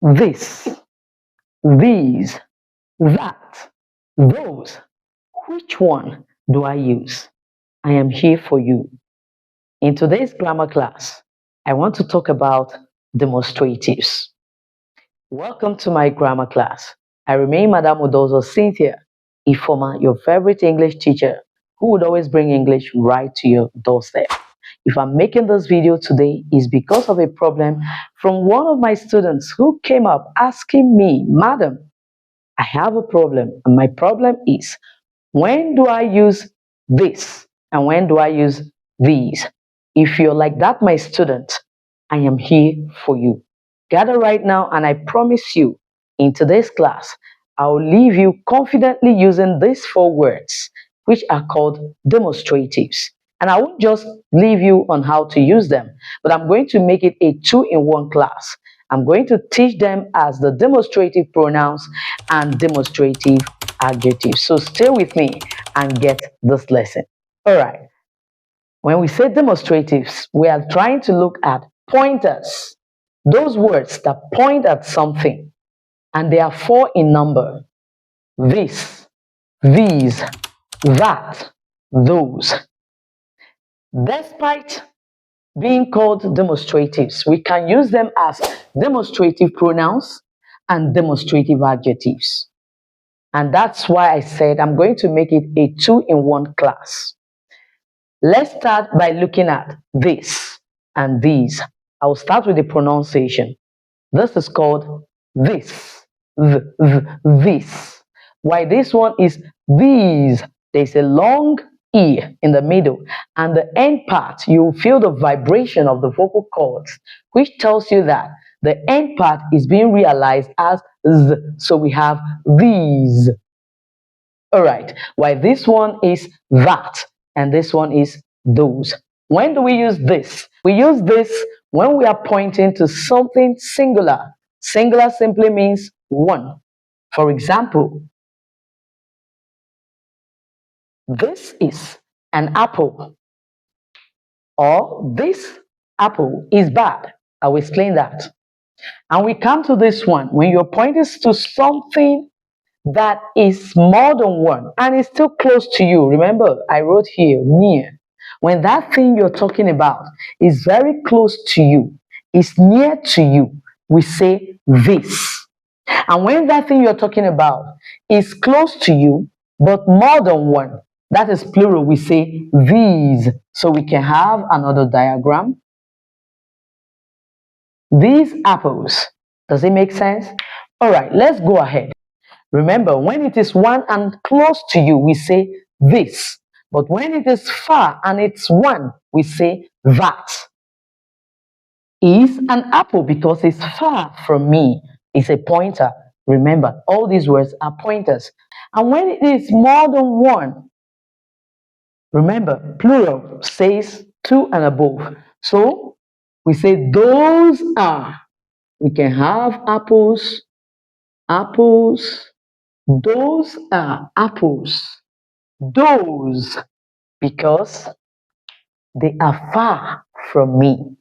this, these, that, those. Which one do I use? I am here for you. In today's grammar class, I want to talk about demonstratives. Welcome to my grammar class. I remain Madame Odozo Cynthia Ifoma, your favorite English teacher who would always bring English right to your doorstep. If I'm making this video today, is because of a problem from one of my students who came up asking me, Madam, I have a problem, and my problem is, when do I use this and when do I use these? If you're like that, my student, I am here for you. Gather right now, and I promise you, in today's class, I'll leave you confidently using these 4 words, which are called demonstratives. And I won't just leave you on how to use them, but I'm going to make it a 2-in-1 class. I'm going to teach them as the demonstrative pronouns and demonstrative adjectives. So stay with me and get this lesson. All right. When we say demonstratives, we are trying to look at pointers, those words that point at something, and they are 4 in number: this, these, that, those. Despite being called demonstratives, we can use them as demonstrative pronouns and demonstrative adjectives. And that's why I said I'm going to make it a 2-in-1 class. Let's start by looking at this and these. I will start with the pronunciation. This is called this, this. While this one is these, there's a long E in the middle, and the end part, you feel the vibration of the vocal cords, which tells you that the end part is being realized as Z. So we have these. All right. While this one is that, and this one is those. When do we use this? We use this when we are pointing to something singular. Singular simply means one. For example, this is an apple, or this apple is bad. I will explain that. And we come to this one when you're pointing to something that is more than one and is still close to you. Remember, I wrote here near. When that thing you're talking about is very close to you, is near to you, we say this. And when that thing you're talking about is close to you, but more than one, that is plural, we say these. So we can have another diagram. These apples. Does it make sense? All right, let's go ahead. Remember, when it is one and close to you, we say this. But when it is far and it's one, we say that. Is an apple because it's far from me. It's a pointer. Remember, all these words are pointers. And when it is more than one, remember, plural says 2 and above. So we say those are. We can have apples, apples. Those are apples. Those, because they are far from me.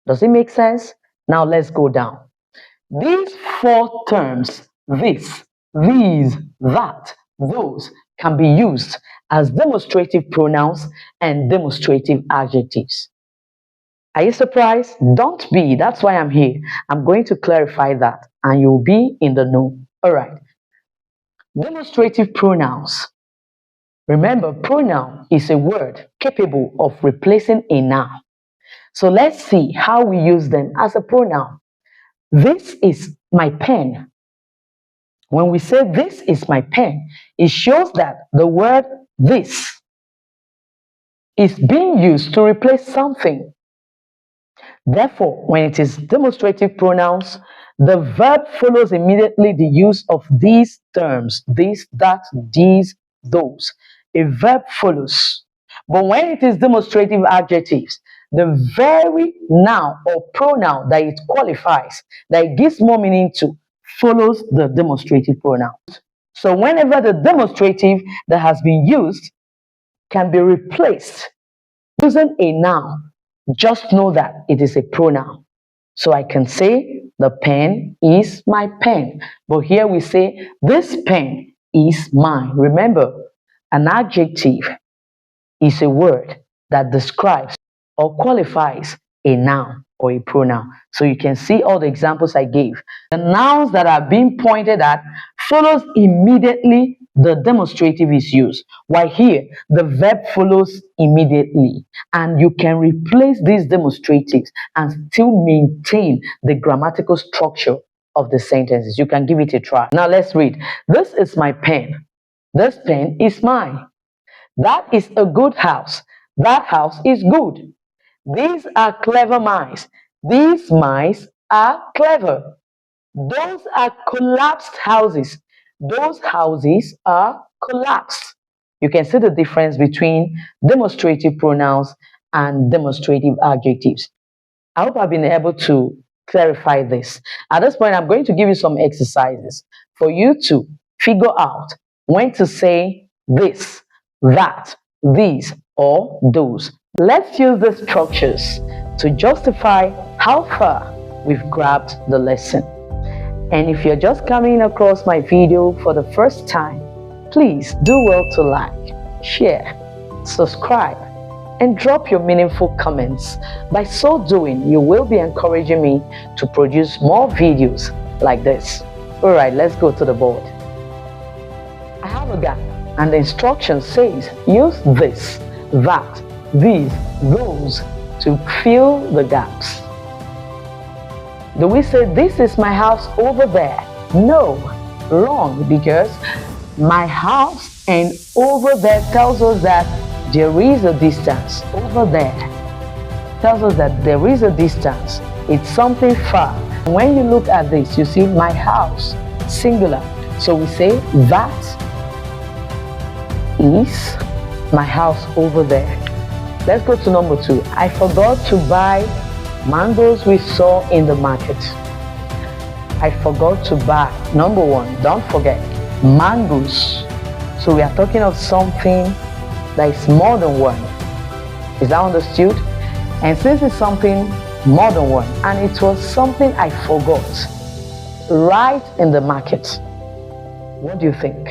Does it make sense? Now let's go down. These 4 terms, this, these, that, those, can be used as demonstrative pronouns and demonstrative adjectives. Are you surprised? Don't be. That's why I'm here. I'm going to clarify that and you'll be in the know. All right. Demonstrative pronouns. Remember, pronoun is a word capable of replacing a noun. So let's see how we use them as a pronoun. This is my pen. When we say this is my pen, it shows that the word this is being used to replace something. Therefore, when it is demonstrative pronouns, the verb follows immediately the use of these terms, this, that, these, those. A verb follows. But when it is demonstrative adjectives, the very noun or pronoun that it qualifies, that it gives more meaning to, follows the demonstrative pronoun. So whenever the demonstrative that has been used can be replaced using a noun, just know that it is a pronoun. So I can say the pen is my pen. But here we say this pen is mine. Remember, an adjective is a word that describes or qualifies a noun or a pronoun. So you can see all the examples I gave. The nouns that are being pointed at follows immediately the demonstrative is used, while here the verb follows immediately, and you can replace these demonstratives and still maintain the grammatical structure of the sentences. You can give it a try. Now let's read. This is my pen. This pen is mine. That is a good house. That house is good. These are clever mice. These mice are clever. Those are collapsed houses. Those houses are collapsed. You can see the difference between demonstrative pronouns and demonstrative adjectives. I hope I've been able to clarify this. At this point, I'm going to give you some exercises for you to figure out when to say this, that, these, or those. Let's use the structures to justify how far we've grabbed the lesson. And if you're just coming across my video for the first time, please do well to like, share, subscribe, and drop your meaningful comments. By so doing, you will be encouraging me to produce more videos like this. Alright, let's go to the board. I have a gap, and the instruction says use this, that, these, those to fill the gaps. Do we say this is my house over there? No, wrong, because my house and over there tells us that there is a distance. Over there tells us that there is a distance. It's something far. When you look at this, you see my house, singular. So we say that is my house over there. Let's go to number 2. I forgot to buy mangoes we saw in the market. I forgot to buy. Number 1, don't forget, mangoes. So we are talking of something that is more than one. Is that understood? And since it's something more than one, and it was something I forgot right in the market, what do you think?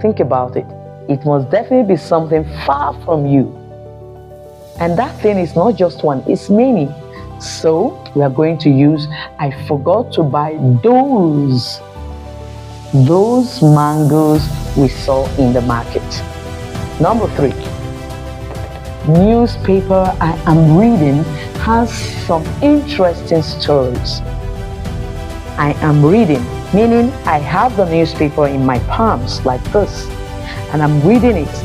Think about it. It must definitely be something far from you. And that thing is not just one, it's many. So we are going to use I forgot to buy those mangoes we saw in the market. Number 3, newspaper I am reading has some interesting stories. I am reading, meaning I have the newspaper in my palms like this, and I'm reading it.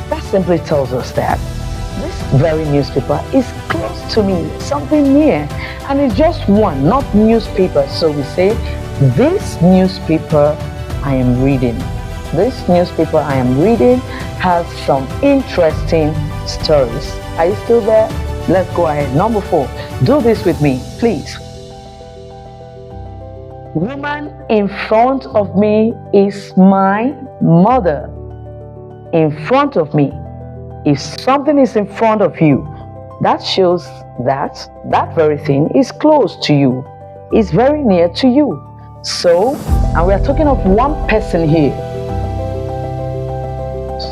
That simply tells us that this very newspaper is close to me, something near, and it's just one, not newspaper. So we say this newspaper I am reading. This newspaper I am reading has some interesting stories. Are you still there? Let's go ahead. Number 4, do this with me, please. Woman in front of me is my mother. In front of me. If something is in front of you, that shows that that very thing is close to you, is very near to you. So, and we are talking of one person here.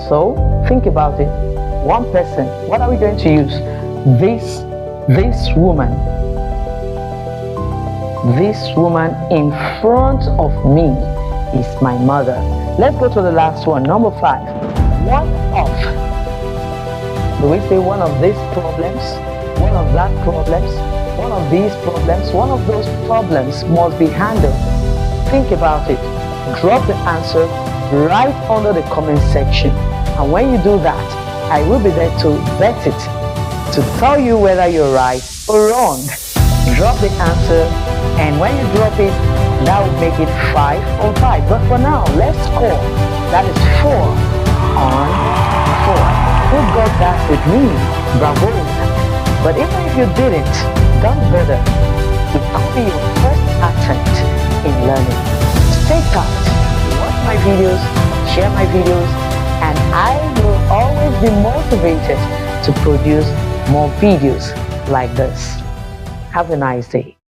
So, think about it. One person. What are we going to use? This woman. This woman in front of me is my mother. Let's go to the last one. Number 5. One of. Do we say one of these problems? One of that problems? One of these problems? One of those problems must be handled. Think about it. Drop the answer right under the comment section. And when you do that, I will be there to vet it, to tell you whether you're right or wrong. Drop the answer, and when you drop it, that will make it 5 on 5. But for now, let's score. That is 4 on 4. Who got that with me? Bravo. But even if you didn't, don't bother. It could be your first attempt in learning. Stay tuned. Watch my videos, share my videos, and I will always be motivated to produce more videos like this. Have a nice day.